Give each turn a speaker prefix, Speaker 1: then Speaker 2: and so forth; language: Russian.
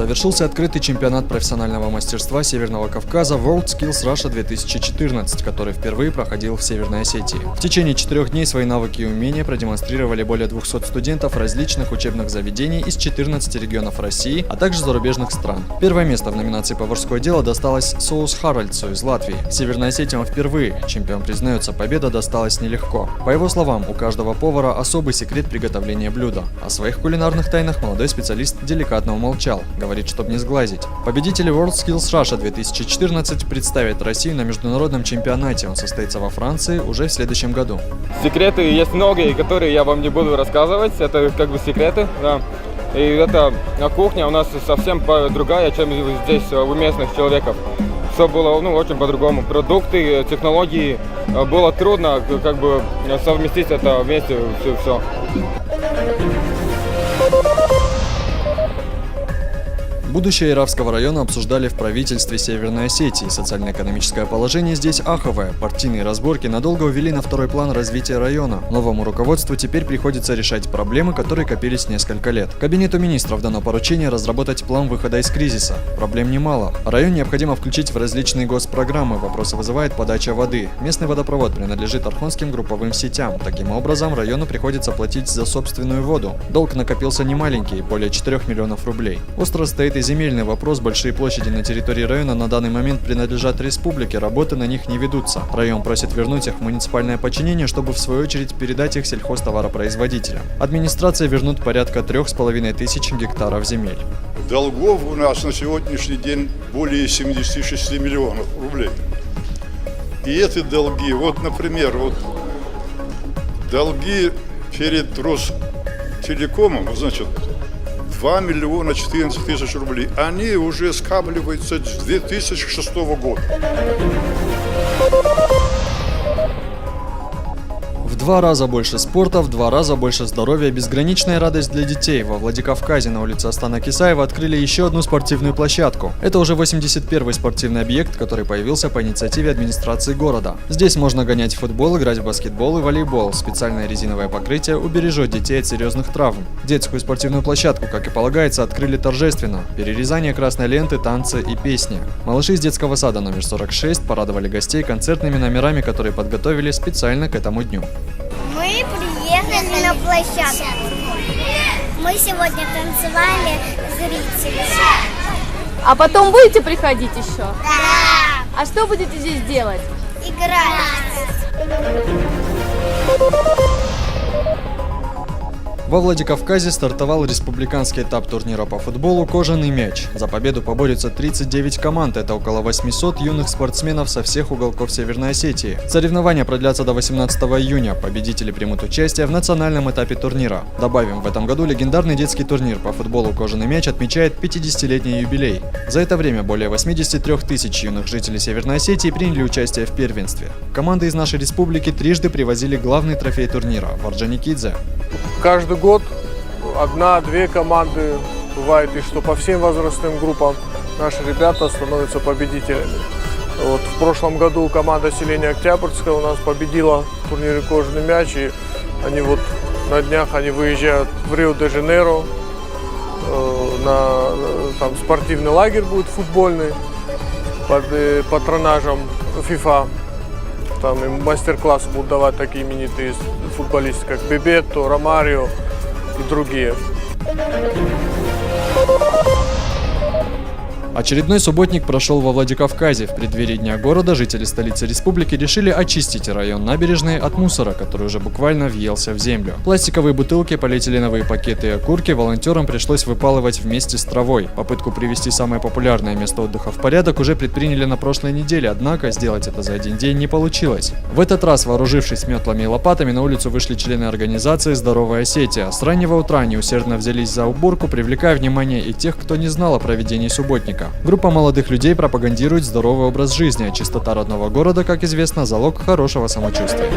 Speaker 1: Завершился открытый чемпионат профессионального мастерства Северного Кавказа WorldSkills Russia 2014, который впервые проходил в Северной Осетии. В течение 4 дней свои навыки и умения продемонстрировали более 200 студентов различных учебных заведений из 14 регионов России, а также зарубежных стран. Первое место в номинации «Поварское дело» досталось Соус Харальдсу из Латвии. Северной Осетии впервые. Чемпион признается, победа досталась нелегко. По его словам, у каждого повара особый секрет приготовления блюда. О своих кулинарных тайнах молодой специалист деликатно умолчал. Говорит, чтобы не сглазить. Победители WorldSkills Russia 2014 представят Россию на международном чемпионате. Он состоится во Франции уже в следующем году.
Speaker 2: Секреты есть многие, которые я вам не буду рассказывать. Это как бы секреты, да. И эта кухня у нас совсем другая, чем здесь у местных человеков. Все было очень по-другому. Продукты, технологии. Было трудно как бы совместить это вместе все.
Speaker 1: Будущее Иравского района обсуждали в правительстве Северной Осетии. Социально-экономическое положение здесь аховое. Партийные разборки надолго увели на второй план развития района. Новому руководству теперь приходится решать проблемы, которые копились несколько лет. Кабинету министров дано поручение разработать план выхода из кризиса. Проблем немало. Район необходимо включить в различные госпрограммы. Вопросы вызывает подача воды. Местный водопровод принадлежит архонским групповым сетям. Таким образом, району приходится платить за собственную воду. Долг накопился немаленький, более 4 миллионов рублей. Остро стоит и земельный вопрос. Большие площади на территории района на данный момент принадлежат республике, работы на них не ведутся. Район просит вернуть их в муниципальное подчинение, чтобы в свою очередь передать их сельхозтоваропроизводителям. Администрация вернут порядка 3500 гектаров земель.
Speaker 3: Долгов у нас на сегодняшний день более 76 миллионов рублей. И эти долги, например, долги перед Ростелекомом, 2 миллиона 14 тысяч рублей. Они уже скапливаются с 2006 года.
Speaker 1: В 2 раза больше спорта, в 2 раза больше здоровья, безграничная радость для детей. Во Владикавказе на улице Астана Кисаева открыли еще одну спортивную площадку. Это уже 81-й спортивный объект, который появился по инициативе администрации города. Здесь можно гонять в футбол, играть в баскетбол и волейбол. Специальное резиновое покрытие убережет детей от серьезных травм. Детскую спортивную площадку, как и полагается, открыли торжественно. Перерезание красной ленты, танцы и песни. Малыши из детского сада номер 46 порадовали гостей концертными номерами, которые подготовили специально к этому дню.
Speaker 4: Мы приехали на площадку. Мы сегодня танцевали зрители.
Speaker 5: А потом будете приходить еще?
Speaker 4: Да.
Speaker 5: А что будете здесь делать?
Speaker 4: Играть.
Speaker 1: Во Владикавказе стартовал республиканский этап турнира по футболу «Кожаный мяч». За победу поборются 39 команд, это около 800 юных спортсменов со всех уголков Северной Осетии. Соревнования продлятся до 18 июня. Победители примут участие в национальном этапе турнира. Добавим, в этом году легендарный детский турнир по футболу «Кожаный мяч» отмечает 50-летний юбилей. За это время более 83 тысяч юных жителей Северной Осетии приняли участие в первенстве. Команды из нашей республики трижды привозили главный трофей турнира – Орджоникидзе.
Speaker 6: Каждый год 1-2 команды, бывает и что по всем возрастным группам наши ребята становятся победителями. В прошлом году команда селения Октябрьская у нас победила в турнире «Кожаный мяч», и они на днях выезжают в Рио-де-Жанейро, там спортивный лагерь будет футбольный под патронажем FIFA. Там им мастер-классы будут давать такие именитые футболисты, как Бебетто, Ромарио и другие.
Speaker 1: Очередной субботник прошел во Владикавказе. В преддверии Дня города жители столицы республики решили очистить район набережной от мусора, который уже буквально въелся в землю. Пластиковые бутылки, полиэтиленовые пакеты и окурки волонтерам пришлось выпалывать вместе с травой. Попытку привести самое популярное место отдыха в порядок уже предприняли на прошлой неделе, однако сделать это за один день не получилось. В этот раз, вооружившись метлами и лопатами, на улицу вышли члены организации «Здоровая Осетия». С раннего утра они усердно взялись за уборку, привлекая внимание и тех, кто не знал о проведении субботника. Группа молодых людей пропагандирует здоровый образ жизни, а чистота родного города, как известно, залог хорошего самочувствия.